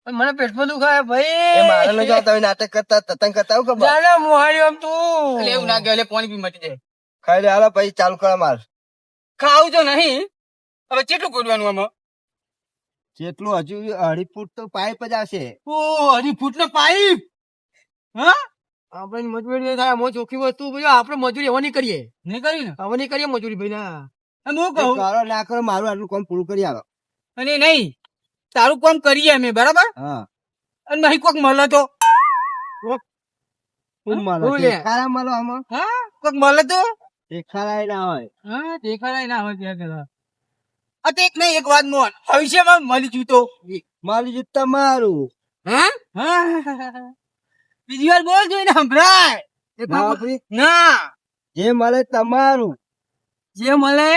મને પેટમાં દુખાય ભાઈ. એ મારે ન જાવ તમે નાટક કરતા તતંગ કરતા આવું ખબર જાને મોહારી આમ તું. એટલે એવું ના કહેવાય, એટલે પાણી પી મટી જાય. ખાઈ લે હાલો પછી ચાલુ કરો માર ખાવું તો નહીં. હવે કેટલું ગોડવાનું આમાં? જેટલું હજુ 2.5 ફૂટ તો પાઇપ જ આવશે. ઓ 2.5 ફૂટનો પાઇપ. હા આપણે મજૂરી નહીં થાય. મો ચોખ્ખી વસ્તુ ભાઈ આપણે મજૂરી હવે નહીં કરીએ. નહીં કરી ને. હવે નહીં કરીએ મજૂરી ભાઈ ના. અને હું એ કહું કરો ના કરો મારું આટલું કામ પૂરું કરી આવો. અને નહીં તારું કામ કરીએ અમે બરાબર. હા અને નહીં કોક મળે તો હું મારો હું લે? ખારા મારો આમાં હા કોક મળે તો દેખાડાય ના હોય. હા દેખાડાય ના હોય ત્યાં કરા. આ તો એક નહીં એક વાત મોન ભવિષ્યમાં મળી જુ તો. મારું જૂત તમારું. હા બીજી વાર બોલ જોઈને સંભળાય. ના વાપરી? ના જે મળે તમારું જે મળે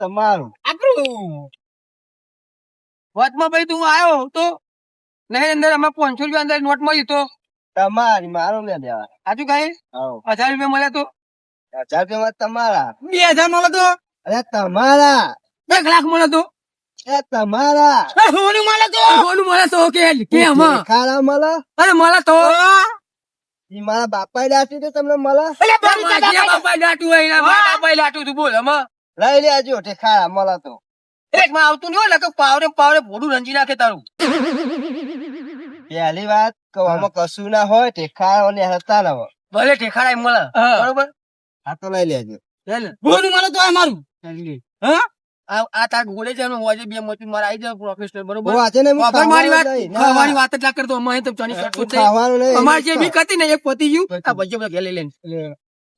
તમારું. આપણું. વાતમાં ભાઈ તું આવ્યો તો નહીં અંદર અમે 500 રૂપિયા અંદર નોટ મળી તો તમારી મારું લે દેવા. આજુ કઈ આવો 1000 રૂપિયા મળ્યા તો 1000 રૂપિયા તમારા. 2000 મળે તો અરે તમારા 1 લાખ મળે તો એ તમારા. સોનું મળે તો સોનું મળે તો કે આમાં ખારા મળે અરે મળે તો ઈ મારા બાપા દાટી તો તમને મળે. બાપા લાટુ હોય બાપા લાટુ તું બોલ આમાં લઈ લેજો તે ખારા મળે તો. એક માં આવતું નહીં હોય ને કે પાવરે પાવરે ભોડું રંજી નાખે તારું. પહેલી વાત કે આમાં કશું ના હોય તે ખારા ને હતા ના હોય. ભલે ઠેખાડા એમ મળે બરોબર. આ તો લઈ લેજો. ભોડું મળે તો મારું હા આ તાર ગોળે છે હોજે બે મોટી મારે આવી જાવ પ્રોફેશનલ બરોબર. હું આજે ને હું વાપર મારી વાત ખાવાનું નહીં. ના, ખાવાની વાત જ ના કરતો અમારે તો ચાની હું શર્ટ ખાવાનું નહીં. અમારે જે બી હતી ને એ પતી ગયું. આ ભાઈઓ બધા ઘેર લઈ લઈને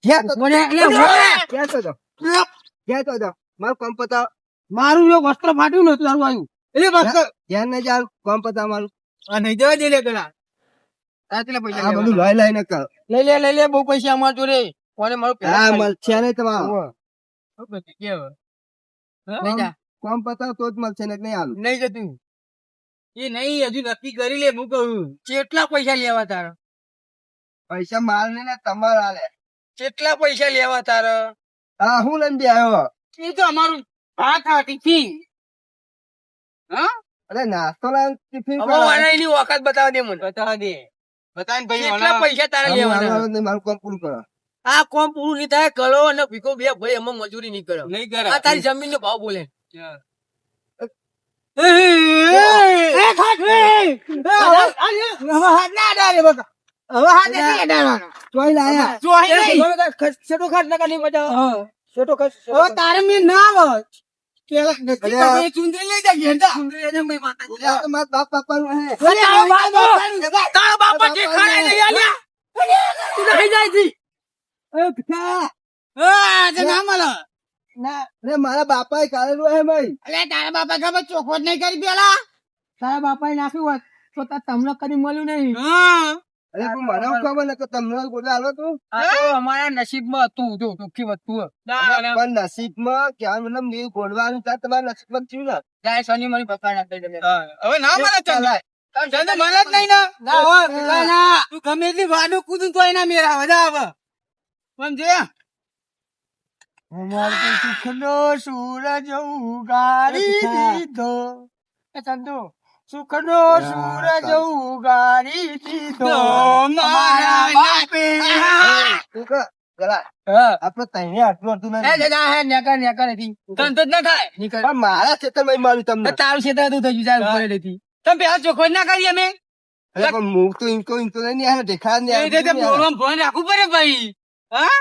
ક્યાં તો- મને એટલે મને ક્યાં તો જાઓ? ક્યાં તો જાઓ? મારું કામ પતાવો. મારું જો વસ્ત્ર ફાટ્યું ને તારું આવ્યું એટલે વસ્ત્ર ધ્યાન નહીં જાવ કામ પતાવો મારું. આ નહીં જવા દે લે પેલા આ કેટલા પૈસા આ બધું લેવાના? લઈ લઈને કર. લઈ લે બહુ પૈસા અમાર જોડે કોને મારું પેલા હા ખાઈ. મળશે નહીં તમારું. કેવું? નહીં જા. કામ પતાવો તો જ મળશે ને નહીં આલું. નહીં જતું એ નહીં હજુ નક્કી કરી લે હું કહું કેટલા પૈસા લેવા તારા પૈસા માલ ને તમારા આલે. કેટલા પૈસા લેવા તારા હા હું લઈને બી આવ્યો. એ તો અમારું ભાત હા ટિફિન હા અરે નાસ્તો લાવ ટિફિન હવે વાળાની ઓકાત બતાવ દે મને બતાવ દે બતાવીને ભાઈ કેટલા પૈસા તારા લેવાના મારું કામ પૂરું કરો. આ કોમ પૂરું નહીં થાય કરો અને ભીખો બે ભાઈ એમાં મજૂરી નહીં કરો નહીં કરે આ તારી જમીન નો ભાવ બોલે ચોઈ લાયા. તારે મેં ના આવે અરે, ચુંદરી લઈ જા ઘેરતા આ તો મારા બાપ બાપાનું હે. તારા બાપા જે ખરાય નહીં આલ્યા તું નહીં જાય છી એ ભીખા. ના મળે ના અરે મારા બાપાએ કાઢેલું હે ભાઈ. અલે તારા બાપા ખબર ચોખવટ નહીં કરી પેલા તારા બાપાએ નાખ્યું હોત તો તાર તમને કદી મળ્યું નહીં. અરે પણ મને શું ખબર ને કે તમને બોલે આલો તું. આ તો અમારા નસીબમાં હતું જો ચોખ્ખી વસ્તુ પણ નસીબમાં ક્યાં મતલબ મેં ગોળવાનું ત્યાં તમારા નસીબમાં થયું ને. જાય શનિ મારી પપ્પા ના કહી દે હવે ના મળે ચાલાય. ચંદ મળે જ નહીં ના હોય ના તું ગમે એટલી વાડું કૂદું તો એના મેરા બધા આવે સમજે અમાર તો સુખનો સૂરજ ઉગાડી દીધો. એ ચંદુ સુખનો સૂરજ ઉગાડી દીધો મારા બાપે. તું કે ગલા આપણે તઈને આટલું હતું એ નહીં. જજા હે નેકા નથી તન તો જ ના થાય નીકળ પણ મારા ખેતરમાં માર્યું તમને. તારું ક્ષેત્ર તું થઈ ગયું જાય ઉપર લેતી તમે પેલા ચોખ્ખો ના કરી અમે અરે પણ હું તો ઇનકો નહીં આવે દેખાડ નહીં એ રીતે બોલવામાં ફોન રાખવું પડે ભાઈ હા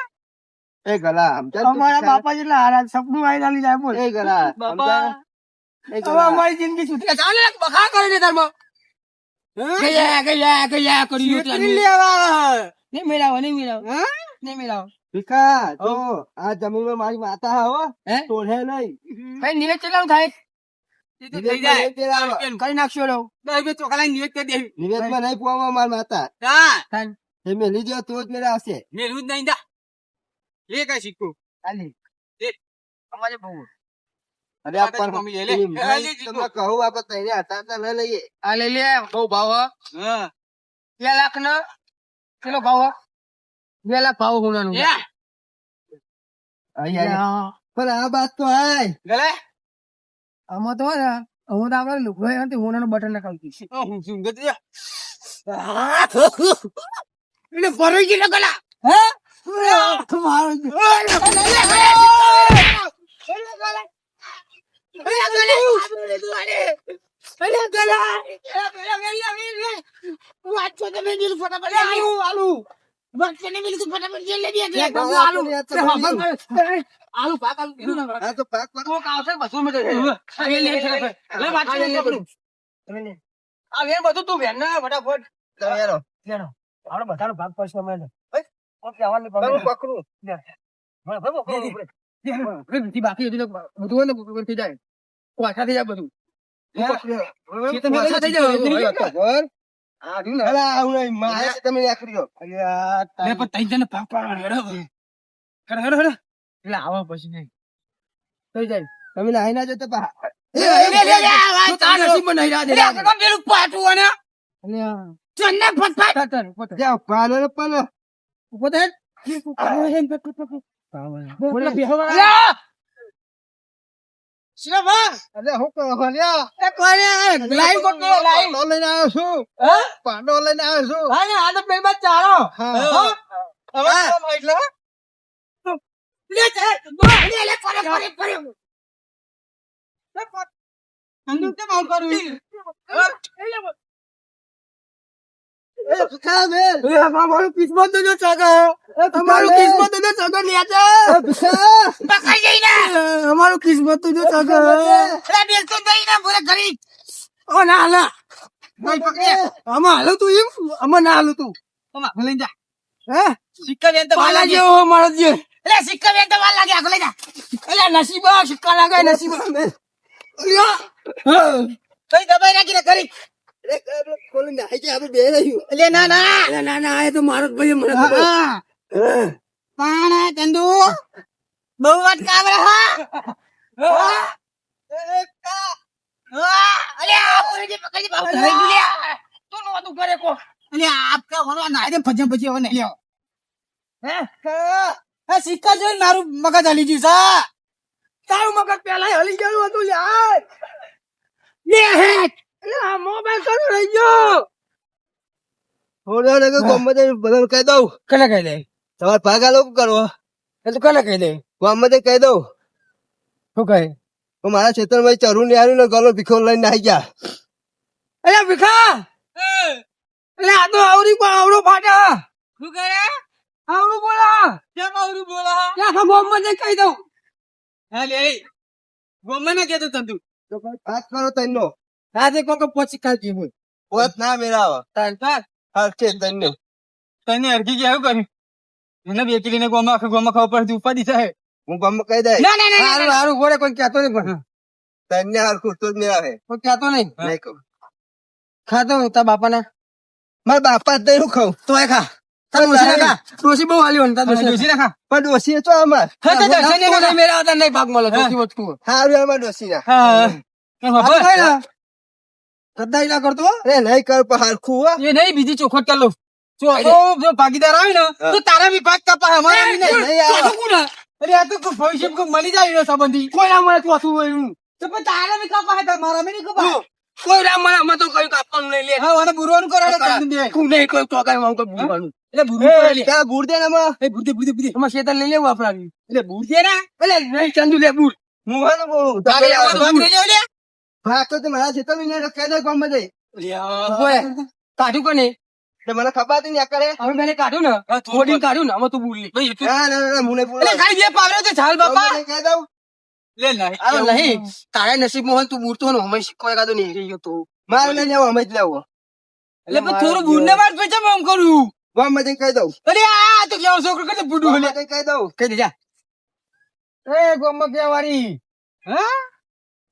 એ ગલા સમજાય તું અમારા દેખાડ. બાપા જેટલા હારા સપનું આવી ચાલી જાય બોલ. એ ગલા બાપા. સમજાય? એ હવે ગલા. અમારી જિંદગી સુધરી ચાલે બખા કરી દે તારમાં ગયા કરી છેતરી લેવા આવે. નહીં મેળાવો નહીં મેળાવો નહીં મેળાવો. ભીખા જો આ જમીનમાં મારી માતા હો હે? તોડે નહીં. ભાઈ નિવેદ કેટલાનું થાય નિવેદમાં નહીં પેલાવો. કઈ નાખશો રહો. ચોખા નિવેદ કરી દેવી નિવેદમાં નહીં પોવા મારી માતા. એ મેલી જો તો જ મેરા આવશે. મેલું જ નહીં દા લે કઈ સિક્કો ચાલી. અમારે બહુ અરે આ આ પણ તો મમ્મી લે. એમ એ નહીં, લઈ જીતો. તમને કહું આપણે તઈને હતા તો લઈ લઈએ. આ લઈ લે બહુ ભાવ હા 2 લાખ નો કેટલો ભાવ 2 લાખ ભાવ હોનાનું અહીં પણ આ બાત તો હાય ગલે આમાં તો હે ને હું તો આપણે લુગડો હતી હું બટન ના ખાવતી હું શું ગતિ એટલે ફરી ગઈ ગલા આ તો પાક પાક બધું તું વેન ના ફટાફટ તમે યારો આપડે બધાનો ભાગ પડશે અમે પકડું બાકી હતી તો બધું હોય ને બધું થઈ જાય પાછા થઈ જાય બધું તમે આખરી ગયો એટલે આવા પછી નહીં થઈ જાય તમે નાહી ના જતો પા પાલો પાલો અરે હું કહો લ્યા પાડો લઈને આવ્યો છું પાડો લઈને આવ્યો છું તમારું કિસ્મત નો તમારું કિસ્મત નો સગર અમારું કિસ્મત નો સગર ઓ ના હાલા આમાં હાલો તું એમ આમાં ના હાલો તું લઈ જા હે સિક્કા વેન તો પાલા જેવો મારો જે સિક્કા વેન તો વાર લાગે આગળ લઈ જા એટલે નસીબા સિક્કા લાગે નસીબા કઈ દબાઈ રાખીને કરી ખોલી નાહી જાય આપણે બે રહ્યું એટલે ના ના ના ના એ તો મારો જ ભાઈ મને ખબર. પાણા ચંદુ બહુ વાત કાવરે હા અલે આ પૂરી પકડી બાબુ લઈ ગયો તું નો તું કરે કો અલે આપકા વરવા ના દે ભજન ભજી હવે નહીં હે આ સિક્કા જોઈને મારું મગજ હલી ગયું સા તારું મગજ પેલા હલી ગયું હતું યાર લે હે આ મોબાઈલ કરું રહી ગયો થોડા ને ગમે બધાને કહી દઉં કને કહી દે તમારે ભાગ આલો કરવો એ તો કને કહી દે ગમે કહી દઉં શું કહે તો મારા ખેતરમાં ચરું ને આવ્યું ને ગલો ભીખો લઈને નાહી ગયા અલ્યા ભીખા એટલે આ તો આવડો ફાટા શું કરે આવડું બોલા કેમ આવરું બોલા ત્યાં મોહમ્મદ ને કહી દઉં હા લે ગોમે ના કેતો તંતુ તો ભાગ કરો તૈનો રાતે કોક પછી કાઢી હોય પોત ના મેળાવો તાન તાર હાલ છે તૈનો તને અરજી કે આવું કર્યું એને બેકીને ગોમાં ખાવ પડતી ઉપાડી થાય હું ગમે કહી દઈ ના ના ના હારું હારું ગોળે કોઈ કહેતો નહીં પણ તૈને હાલ ખુશ તો જ મેળાવે કોઈ કહેતો નહીં નહીં કહું ખાતો તાર બાપાના મારા બાપા જ નહીં હું ખાઉં તો એ ખા તાર ડોસી ખા ડોસી બહુ હાલી હોય તાર ડોસી રાખા પણ ડોસી તો અમાર હા તો દર્શન ને નહીં મેરા આવતા નહીં ભાગ મળે ડોસી વસ્તુ હારું અમાર ડોસી ના હા કદાઈ ના કરતો અરે નહીં કર પણ હારખું હો એ નહીં બીજી ચોખટ કર લો જો ભાગીદાર આવે ને તો તારા બી ભાગ કપા અમારા બી નહીં નહીં આવે. ચોથું કોણ? અરે આ તો ભવિષ્ય મળી જાય એનો સંબંધી કોઈ ના મળે ચોથું હોય એનું તો પણ તારા બી કપા હે મારા બી નહીં કપા કોઈ ના મળે અમે તો કયું કાપવાનું નહીં લે હા મને બુરવાનું કરાડે કરી દે તું નહીં કોઈ તો કઈ હું કોઈ ભૂલવાનું એટલે બુરવું કરે લે ત્યાં બુર દે ને આમાં. એ બુરદે બુરદે બુરદે અમાર શેતર લઈ લેવું આપડા એટલે બુરદે ના એટલે નહીં ચંદુ લે બુર હું હાલો બોલું. તારે આવો ભાગ લઈ લેવો લે ભાગ તો તે મારા ખેતરમાં ને કહી દે ગમે તે. હોય કાઢું કોને એટલે મને ખબર હતી ને આ કરે હવે મેં કાઢું ને થોડી કાઢું ને અમે તું બોલ લે ભાઈ તું ના ના ના હું નહીં બોલું. એટલે ખાલી બે પાવરે તો ચાલ બાપા ગમે તે કહી દઉં. લે નહીં આ નહીં તારા નસીબમાં હોય તું બુરતો ને અમે શીખો એકાદો નહીં રહી ગયો તો મારે નહીં લેવો અમે જ લેવો એટલે પણ થોડું બુરને વાત પછી આમ કરું ગમે તે કહી દઉં અરે આ તો કેવો છોકરો કે બુડું ગમે તે કહી દઉં કહી દેજા એ ગોમ કેવારી હા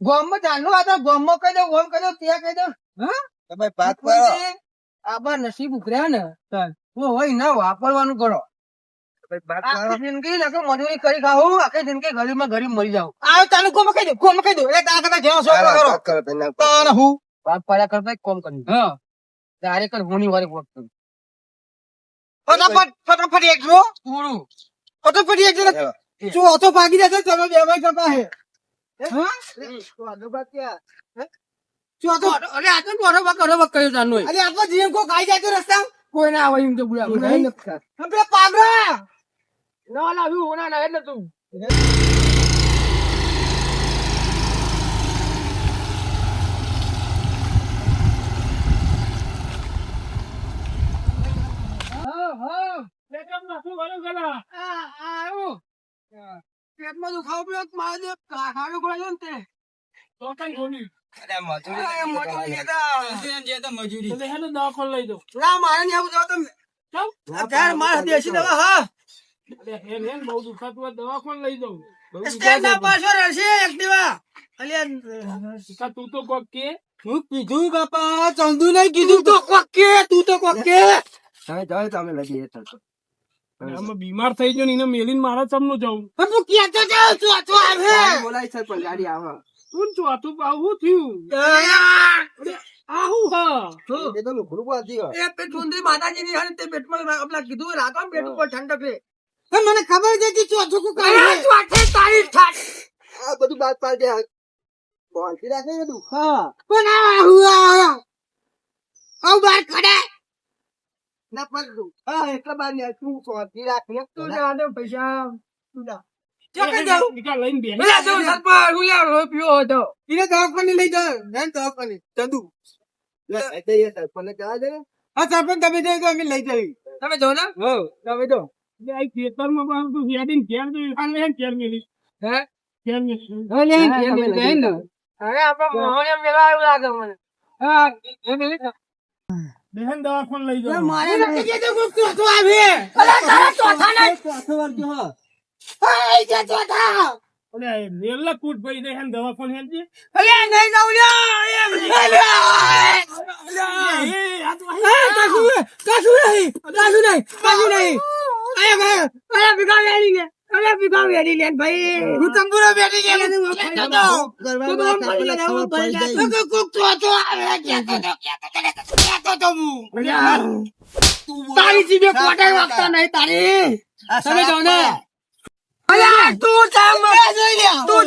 ગોમ ચાલુ આ તો ગોમ કહી દઉં ગોમ કહી દઉં ત્યાં કહી દઉં તમે ભાગ કરો આબા નસીબ ઉભર્યા ને તો હોય ના વાપરવાનું કરો તમે ભાગ આખી કરો જિંદગી નકર મજૂરી કરી ખાવું આખી જિંદગી ગરીબમાં ગરીબ મરી જાવ આ તાનું કોમ કહી દો એટલે તારા કરતા જેવો છોકરો કરો ભાગ કરો તને. તારા હું બાપ પડ્યા કરતા કોમ કર્યું હા તારે કર હોની વારે વોટ કર્યું ફટાફટ એક જો પૂરું ફટાફટ એક જો હેલો. તું ઓછો ભાગી જશે તમે બે ભાઈ કરતા હે હા તો આગળ ભાગ ક્યાં? ચોથો અરે આ તો બરોબર કયો તારનો અરે આપણો જીવ કો ખાઈ જાય તો રસ્તા કોઈ ના આવે એમ તો બુડા પેલા પાગડા ના લાવ્યું હોના ના એટલે તું પેટમાં દુખાવો પડ્યો મારે ખાવાનું ખોલ્યો ને તે મજૂરી ના મારે નહીં આવું જાવ તમે અત્યારે મારે દેશી દવા હા સ્ટેન્ડ ના પાછો રહેશે એક્ટિવા અલ્યા તું તો કોક કે હું કીધું બાપા ચંદુ નહીં કીધું તો કોક કે તું તો કોક કે તમે લગી બીમાર થઈ ગયો ને એને મેલીને મારા ચમનું જવું પણ તું કેતો જાવ તું આવે બોલાય સર પણ ગાડી આવે તું ચોથું આવું થયું આવું હા એ તો લુખડું પાછી એ પેટ સુંદરી માતાજીની હે તે પેટમાં આપલા કીધું રાખો પેટ ઉપર ઠંડક રે પણ મને ખબર છે કે ચોથું કુ કાઢે ચોથે તારી ઠાટ આ બધું બાદ પાડ દે પહોંચી રાખે બધું હા પણ આ આવ બાર ખડે ના પડતું હા એટલા બાર ને તું પહોંચી રાખે તું જાને પૈસા તું જા નિકાલ લઈને બે પેલા જો સરપંચ હું યાર રોપ્યો હતો એને દવાખાને લઈ જા ને દવાખાને ચંદુ લે એ સરપંચ કહેવા દે ને હા સરપંચ તમે જઈ તો અમે લઈ જઈ તમે જો ને હો તમે જો આ ખેતરમાં પણ તું હેડીને ઘેર જઈ ખાને હેન ઘેર મેલી હે ઘેર મેલી અરે આપડે મોહને મેળવા એવું લાગે મને હા એ મેલી બહેન દવાખાને લઈ જાઓ મારે નથી કેતો કોક ચોથો આવે અરે તારા ચોથા ના ચોથો વાર જો હા એ જે ચોથા અરે મેલા કૂટ ભાઈ દે હેન દવાખાને હેનજી અરે નહીં જાવ લ્યા એમ કાસુ નહીં અરે ભીગા વેડી લે ભાઈ હું તંબુરા વેડી લે કોક ચોથો આવે કેતો તો હું તારી જીભે કોટાઈ વાગતા નહીં તારી તમે જાવ ને અલ્યા તું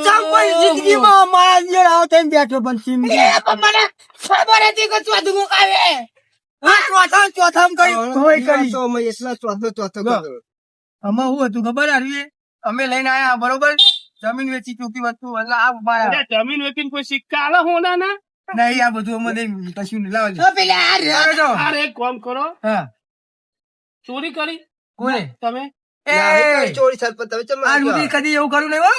જામ કોઈ જિંદગીમાં મારા જેડ આવ થઈને બેઠો પણ સિમ મને ખબર હતી કે ચોથું કોક આવે હા ચોથામ કઈ કોઈ કરી તો મેં એટલા ચોથો કર્યો અમે શું હતું ખબર હારવી અમે લઈને આયા બરોબર જમીન વેચી ચૂકી વસ્તુ એટલે આ મારા જમીન વેચીને કોઈ સિક્કા આલે હોના ના નહીં આ બધું અમને કશું નહીં લાવજો પેલા અરે એક કામ કરો હા ચોરી કરી કોને તમે એ ચોરી સરપંચ તમે ચમ આ સુધી કદી એવું કર્યું નહીં હો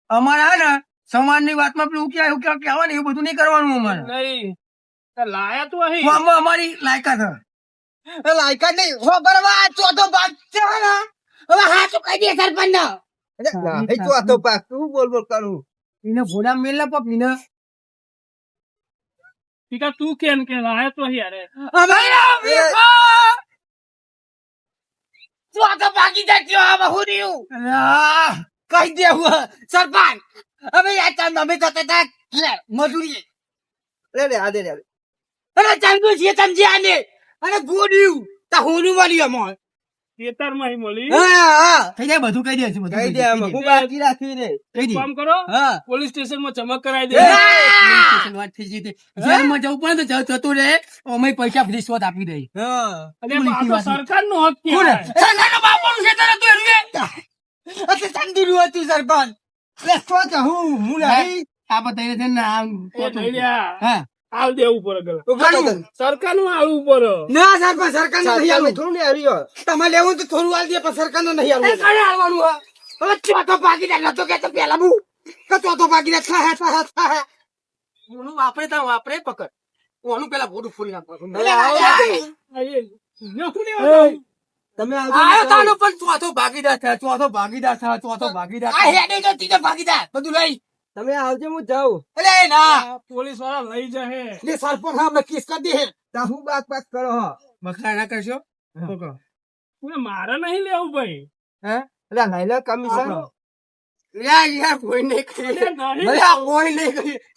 અમારા ને સમાજની વાતમાં પેલું ક્યાં કહેવાય ને એવું બધું નહીં કરવાનું અમારે નહીં લાયા તું અહીં આમાં અમારી લાયકાત હે લાયકાત નહીં હો બરવા ચોથો ભાગ છે ને હવે હા તો કહી દે સરપંચ એ ચોથો પાક તું બોલ કરું એને ભોડા મેલ ના પપ ને ટીકા તું કેમ કે લાયા તો અહીં અરે ચોથો ભાગી જાય હવે હું રહ્યું કહી દેવું સરપંચ હવે યાર ચાંદ અમે થતા હતા મજૂરી રે આ દે રે અરે ચાંદુ છે સમજ્યા ને અને ગોડ્યું તા હોનું વાળી અમાર ખેતરમાં મળી હા થઈ જાય બધું કહી દે છે બધું કહી દે આમાં હું બાકી રાખી રે કહી દે કામ કરો હા પોલીસ સ્ટેશનમાં ચમક કરાવી દે વાત થઈ ગઈ જેલમાં જવું પડે તો જતું રહે અમે પૈસા રિશ્વત આપી દઈ અને આ તો સરકારનો હક કોને છે સરકારનો બાપોનું છે તારે તું એનું એટલે ચંદીનું હતું સરપંચ લે તો હું નહીં આ બતાઈને છે ને આમ હા આવ દેવું પડે સરકારનું આવું પડે ના સરપંચ સરકારનું નહીં આલું થોડું ને આવ્યો તમારે લેવું તો થોડું આલ દે પણ સરકારનું નહીં આલું કઈ આલવાનું હા હવે ચોથો ભાગીદાર નતો કે તો પેલા હું કે ચોથો ભાગીદાર થાય ઓનું વાપરે પકડ ઓનું પેલા ભોડું ફૂલ નાખવાનું તમે આયો તાનો પણ ચોથો ભાગીદાર આ હેડે જો ત્રીજો ભાગીદાર બધું લઈ તમે આવજો હું જાઉં અલે ના પોલીસ વાળા લઈ જાય લે સરપંચ હા કેસ કરી દે તા હું બાત કરો હો બખરા ના કરશો મારે નહીં લેવું ભાઈ હે એટલે લાઈલા કમિશન યાર કોઈ નહીં કરી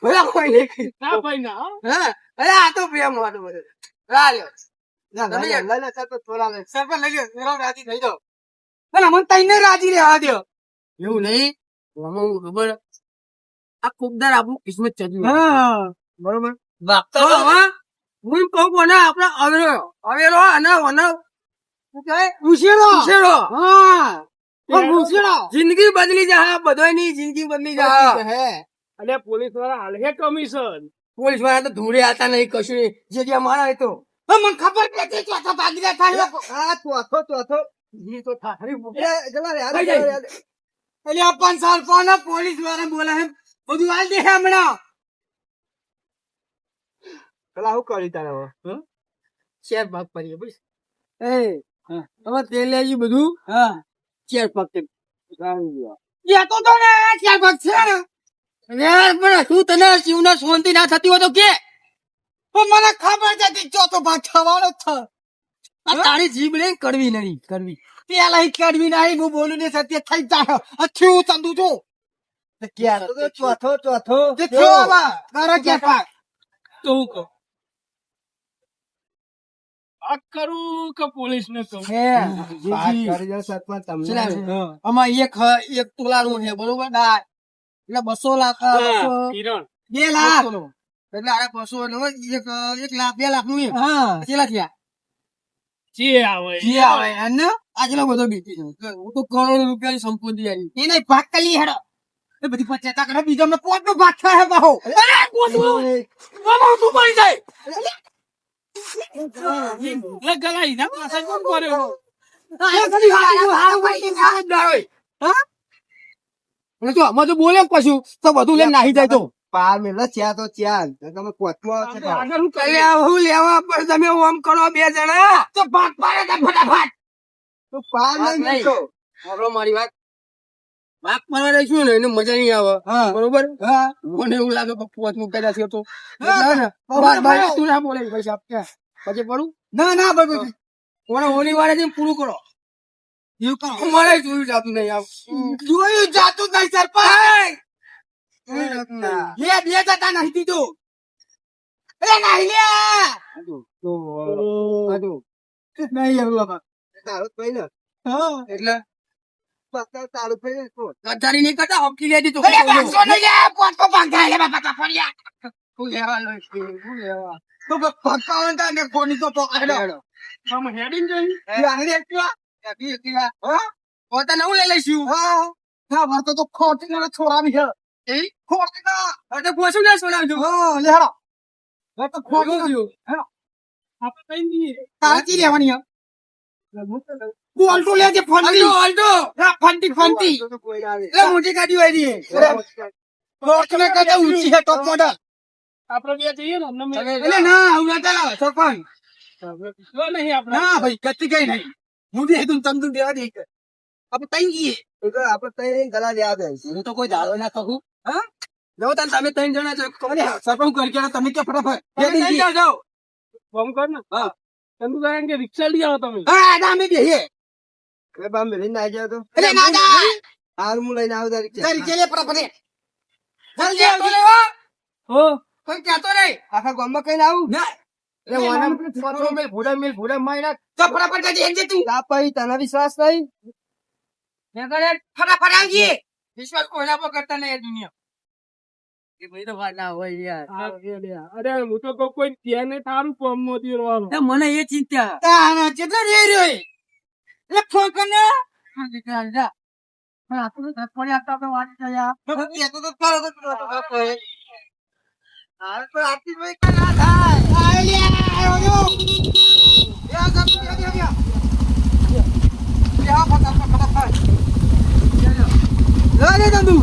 ભલા કોઈ નહીં કરી ના ભાઈ ના હો. હા અરે આ તો પ્રેમ વાળું બધું રા લ્યો લાઈલા સરપંચ થોડા લે સરપંચ લઈ લ્યો એનો રાજી થઈ જાઓ અને મને તઈને રાજી રહેવા દો એવું નહીં ખબર આ ખુબદાર આપણું કિસ્મત ચડ્યું બરોબર તો હવે હું એમ કહું કોને આપણે અવેરો અને શું કહેવાય? ઉછેરો. હા જિંદગી બદલી જાય બધાની જિંદગી બદલી જાય. અને પોલીસ વાળા હાલ હે કમિશન. પોલીસ વાળા તો ધૂળે આતા નહીં કશું નહીં. જે જે મારા એ તો મને ખબર કે ચોથો ભાગીદાર થાય. આ ચોથો એ તો થાય. જલા રે થઈ જાય. એટલે આ 5 સાલ કોને પોલીસ વાળા બોલાવે બધું હાલ દે હમણાં. પેલા હું કરી તારે હવે ચાર ભાગ પડીએ બસ. હવે તેલ લેજી બધું. ચાર ભાગ તે તો ને ચાર ભાગ છે ને યાર. પણ શું તને શિવને શાંતિ ના થતી હોય તો કે પણ મને ખબર છે ચોથો ભાગ થવાનો જ છે. આ તારી જીભ લઈને કડવી નહીં કરવી પેલા ही કડવી નહીં. હું બોલું ને સત્ય થઈ જાય અચ્છું ચંદુ છું ચોથો જે થયો હવે કરો ચાર ભાગ. તો હું કહું આ કરું કે પોલીસ ને કહું? સરપંચ તમને આમાં એક તોલાનું છે બરોબર ના એટલે 200 લાખ કિરણ 2 લાખ એટલે આ 200 એક લાખ 2 લાખ નું કેટલા થયા જે આવે જે આવે અને આજનો બધો બીતી છે. હું તો કરોડ રૂપિયાની સંપત્તિ આવી એ નહીં ભાગ કરી હેડો એ બધી પચાતા કરે બીજો અમને 5 નો ભાગ થાય બાહો. અરે કોણ તું પડી જાય એટલે ગલાઈ ના પાછા કોણ કર્યો? આમાં તો બોલે કશું તો બધું લઈને નાહી જાય તો પાર મેલા ચા તો ચા તમે કોચમાં આગળ હું કરી હું લેવા પણ તમે ઓમ કરો 2 જણા તો ભાગ પાડે છે ફટાફટ. તો પાર નહીં મેલતો. હવે મારી વાત ભાગ પાડવા રહીશું ને એને મજા નહીં આવે બરોબર. મને એવું લાગે કે પોચમું પેદા થયો તો તું ના બોલે પૈસા પછી પડું ના ભાઈ કોને હોની વાળે જઈને પૂરું કરો. એવું કરો મારે જોયું જાતું નહીં જોયું જાતું નહીં સરપંચ. લે 2 જતા નહીં દીધું એ નહીં લે નહીં એવું બાબા તારું જ પહેલો એટલે તારું પહેલો ગદ્દારી નહીં કરતા હમકી લે દીધું. તો પકાવતા ને કોની તો પકડો આમ હેડિંગ જોઈ પોતા નવું લઈ લઈશું. હા મારે તો ખોટી ને છોડાવી છે એ ખોટી ના પોસું ના છોડાવજો. લે હેડો તો ખોટું થયું. આપણે કઈ નહીં તાજી લેવાની બોલતો લેજે ફંટી ઓલ્ટો ફંટી તો કોઈ ના આવે એ મોટી ગાડી હોય દી રોકને કદા ઊંચી છે ટોપ મોડલ. આપણે બે જઈએ ને અમને એટલે ના હું ના ચાલો સરપંચ નહીં આપણે ના ભાઈ ગતિ કઈ નહીં હું દે તું તમ તું દેવા દે આપણે તઈ ગઈએ તો આપણે તઈ ગલા યાદ આવી હું તો કોઈ દાડો ના કહું. હા જો તને તમે 3 જણા છો સરપંચ કરી કે તમે કે ફટાફટ જાઓ. ફોન કર ને હા ચંદુ કારણ કે રિક્ષા લઈ આવો તમે. હા ના અમે બેહીએ એ બામ લઈને આવી જાવ તો એટલે ના ના હાર હું લઈને આવું તારી ચાલ ચલે ફટાફટ જલ્દી આવજો લેવા હો કોઈ કહેતો નહીં આખા ગામમાં કઈ આવું ના એટલે વાના ફોટો મેલ ભોડા માયના તો ફટાફટ જજે એંજે તું તાપાઈ તને વિશ્વાસ નહીં મેં કરે ફટાફટ આવજે વિશ્વાસ કોઈના પર કરતા નહીં એ દુનિયા એ ભાઈ તો વાત ના હોય યાર. અરે હું તો કહું કોઈ ત્યાં નહીં તારું પમ મોતી રહેવાનું. એ મને એ ચિંતા તારા કેટલા રે રે એટલે ફોન કરને હા દીકરા જા પણ આપણને ધપડી આપતા આપણે વાત થયા એ તો કરો તો કહે હાલ પર આરતી ભાઈ કા ના થાય આયો જો યા જમ યા ફટાફટ લે દંદુ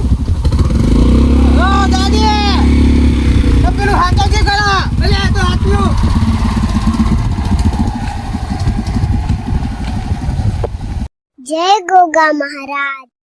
ઓ દાદી પેલું હાથો કે કરા ભલે આ તો હાથ્યું जय गोगा महाराज।